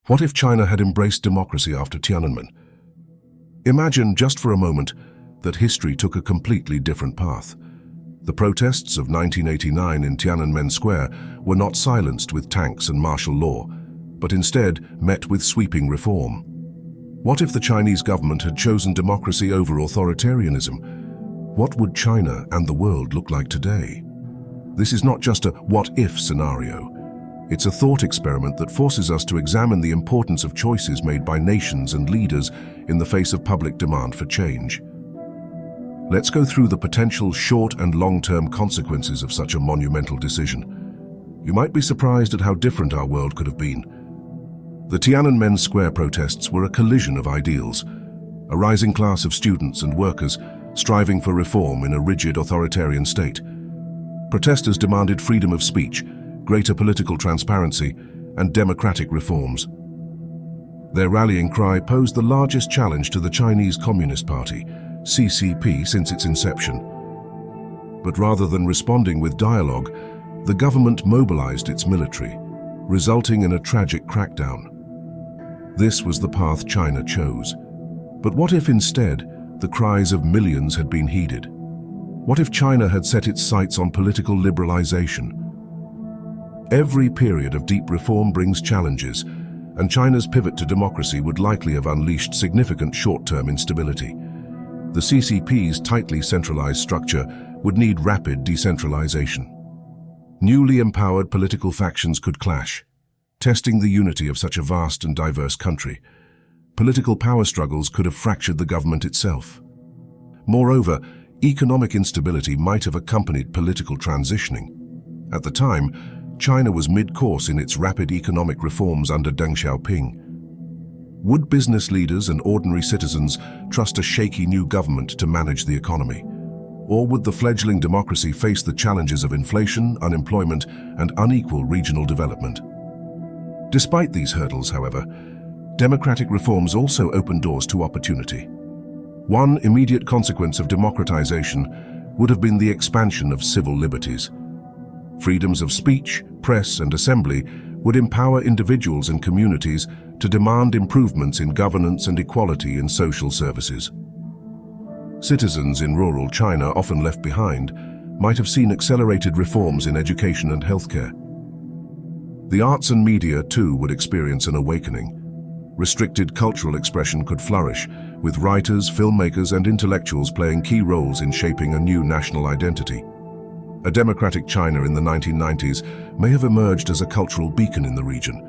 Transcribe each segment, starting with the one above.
What if China had embraced democracy after Tiananmen? Imagine, just for a moment, that history took a completely different path. The protests of 1989 in Tiananmen Square were not silenced with tanks and martial law, but instead met with sweeping reform. What if the Chinese government had chosen democracy over authoritarianism? What would China and the world look like today? This is not just a what-if scenario. It's a thought experiment that forces us to examine the importance of choices made by nations and leaders in the face of public demand for change. Let's go through the potential short and long-term consequences of such a monumental decision. You might be surprised at how different our world could have been. The Tiananmen Square protests were a collision of ideals, a rising class of students and workers striving for reform in a rigid authoritarian state. Protesters demanded freedom of speech, greater political transparency, and democratic reforms. Their rallying cry posed the largest challenge to the Chinese Communist Party, CCP, since its inception. But rather than responding with dialogue, the government mobilized its military, resulting in a tragic crackdown. This was the path China chose. But what if instead the cries of millions had been heeded? What if China had set its sights on political liberalization? Every period of deep reform brings challenges, and China's pivot to democracy would likely have unleashed significant short-term instability. The CCP's tightly centralized structure would need rapid decentralization. Newly empowered political factions could clash, testing the unity of such a vast and diverse country. Political power struggles could have fractured the government itself. Moreover, economic instability might have accompanied political transitioning. At the time, China was mid-course in its rapid economic reforms under Deng Xiaoping. Would business leaders and ordinary citizens trust a shaky new government to manage the economy? Or would the fledgling democracy face the challenges of inflation, unemployment, and unequal regional development? Despite these hurdles, however, democratic reforms also open doors to opportunity. One immediate consequence of democratization would have been the expansion of civil liberties. Freedoms of speech, press, and assembly would empower individuals and communities to demand improvements in governance and equality in social services. Citizens in rural China, often left behind, might have seen accelerated reforms in education and healthcare. The arts and media, too, would experience an awakening. Restricted cultural expression could flourish, with writers, filmmakers, and intellectuals playing key roles in shaping a new national identity. A democratic China in the 1990s may have emerged as a cultural beacon in the region,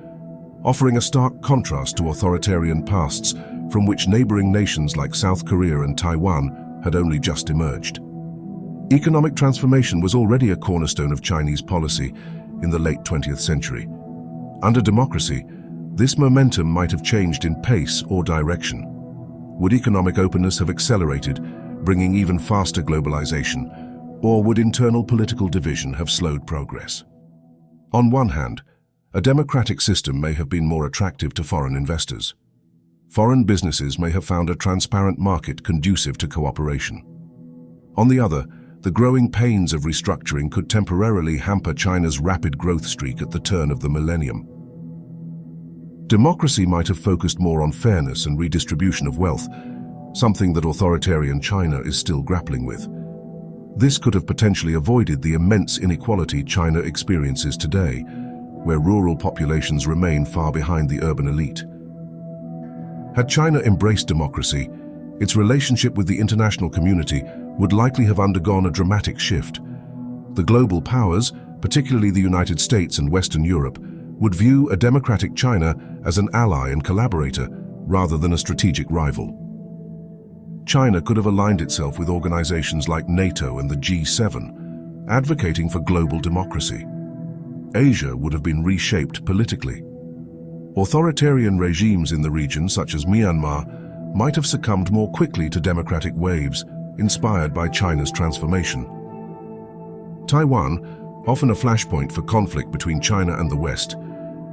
offering a stark contrast to authoritarian pasts from which neighboring nations like South Korea and Taiwan had only just emerged. Economic transformation was already a cornerstone of Chinese policy in the late 20th century. Under democracy, this momentum might have changed in pace or direction. Would economic openness have accelerated, bringing even faster globalization? Or would internal political division have slowed progress? On one hand, a democratic system may have been more attractive to foreign investors. Foreign businesses may have found a transparent market conducive to cooperation. On the other, the growing pains of restructuring could temporarily hamper China's rapid growth streak at the turn of the millennium. Democracy might have focused more on fairness and redistribution of wealth, something that authoritarian China is still grappling with. This could have potentially avoided the immense inequality China experiences today, where rural populations remain far behind the urban elite. Had China embraced democracy, its relationship with the international community would likely have undergone a dramatic shift. The global powers, particularly the United States and Western Europe, would view a democratic China as an ally and collaborator rather than a strategic rival. China could have aligned itself with organizations like NATO and the G7, advocating for global democracy. Asia would have been reshaped politically. Authoritarian regimes in the region, such as Myanmar, might have succumbed more quickly to democratic waves, inspired by China's transformation. Taiwan, often a flashpoint for conflict between China and the West,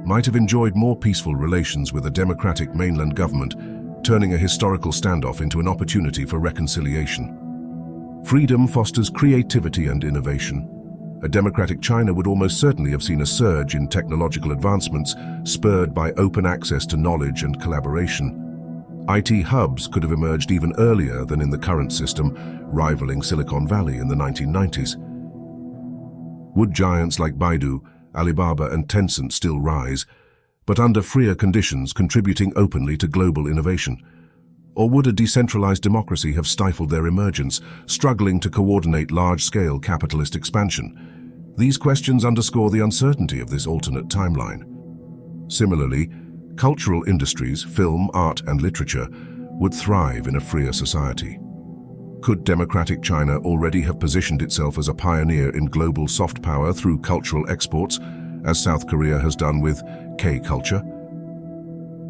might have enjoyed more peaceful relations with a democratic mainland government, turning a historical standoff into an opportunity for reconciliation. Freedom fosters creativity and innovation, a democratic China would almost certainly have seen a surge in technological advancements spurred by open access to knowledge and collaboration. IT hubs could have emerged even earlier than in the current system, rivaling Silicon Valley in the 1990s. Would giants like Baidu, Alibaba and Tencent still rise, but under freer conditions contributing openly to global innovation? Or would a decentralized democracy have stifled their emergence, struggling to coordinate large-scale capitalist expansion? These questions underscore the uncertainty of this alternate timeline. Similarly, cultural industries, film, art and literature, would thrive in a freer society. Could democratic China already have positioned itself as a pioneer in global soft power through cultural exports, as South Korea has done with K-culture?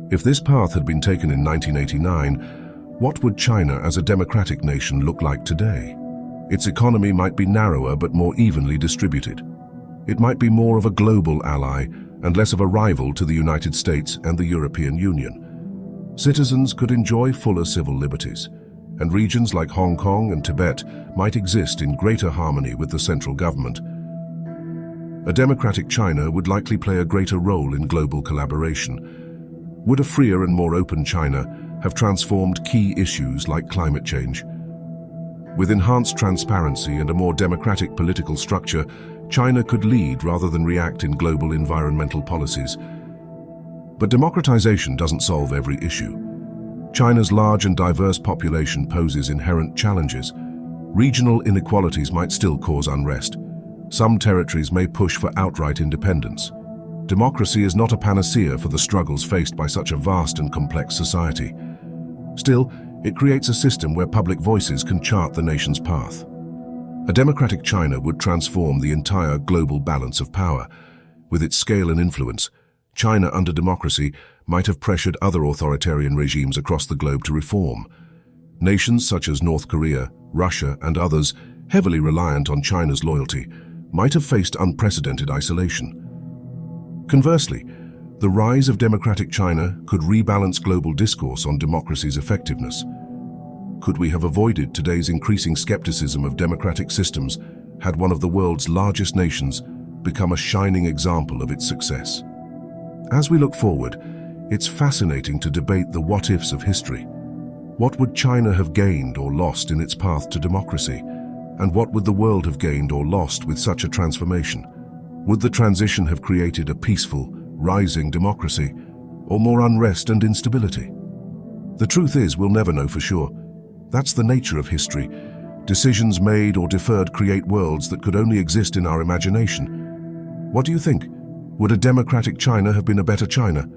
If this path had been taken in 1989, what would China as a democratic nation look like today? Its economy might be narrower but more evenly distributed. It might be more of a global ally and less of a rival to the United States and the European Union. Citizens could enjoy fuller civil liberties, and regions like Hong Kong and Tibet might exist in greater harmony with the central government. A democratic China would likely play a greater role in global collaboration. Would a freer and more open China have transformed key issues like climate change? With enhanced transparency and a more democratic political structure, China could lead rather than react in global environmental policies. But democratization doesn't solve every issue. China's large and diverse population poses inherent challenges. Regional inequalities might still cause unrest. Some territories may push for outright independence. Democracy is not a panacea for the struggles faced by such a vast and complex society. Still, it creates a system where public voices can chart the nation's path. A democratic China would transform the entire global balance of power. With its scale and influence, China under democracy might have pressured other authoritarian regimes across the globe to reform. Nations such as North Korea, Russia, and others, heavily reliant on China's loyalty, might have faced unprecedented isolation. Conversely, the rise of democratic China could rebalance global discourse on democracy's effectiveness. Could we have avoided today's increasing skepticism of democratic systems had one of the world's largest nations become a shining example of its success? As we look forward, it's fascinating to debate the what-ifs of history. What would China have gained or lost in its path to democracy? And what would the world have gained or lost with such a transformation? Would the transition have created a peaceful, rising democracy, or more unrest and instability? The truth is, we'll never know for sure. That's the nature of history. Decisions made or deferred create worlds that could only exist in our imagination. What do you think? Would a democratic China have been a better China?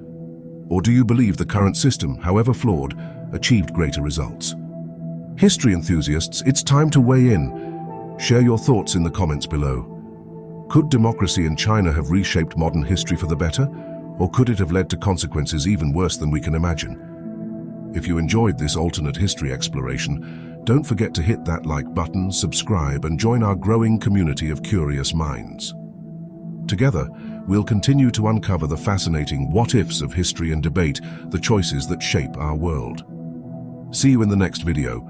Or do you believe the current system, however flawed, achieved greater results? History enthusiasts, it's time to weigh in. Share your thoughts in the comments below. Could democracy in China have reshaped modern history for the better, or could it have led to consequences even worse than we can imagine? If you enjoyed this alternate history exploration, don't forget to hit that like button, subscribe, and join our growing community of curious minds. Together, we'll continue to uncover the fascinating what-ifs of history and debate the choices that shape our world. See you in the next video,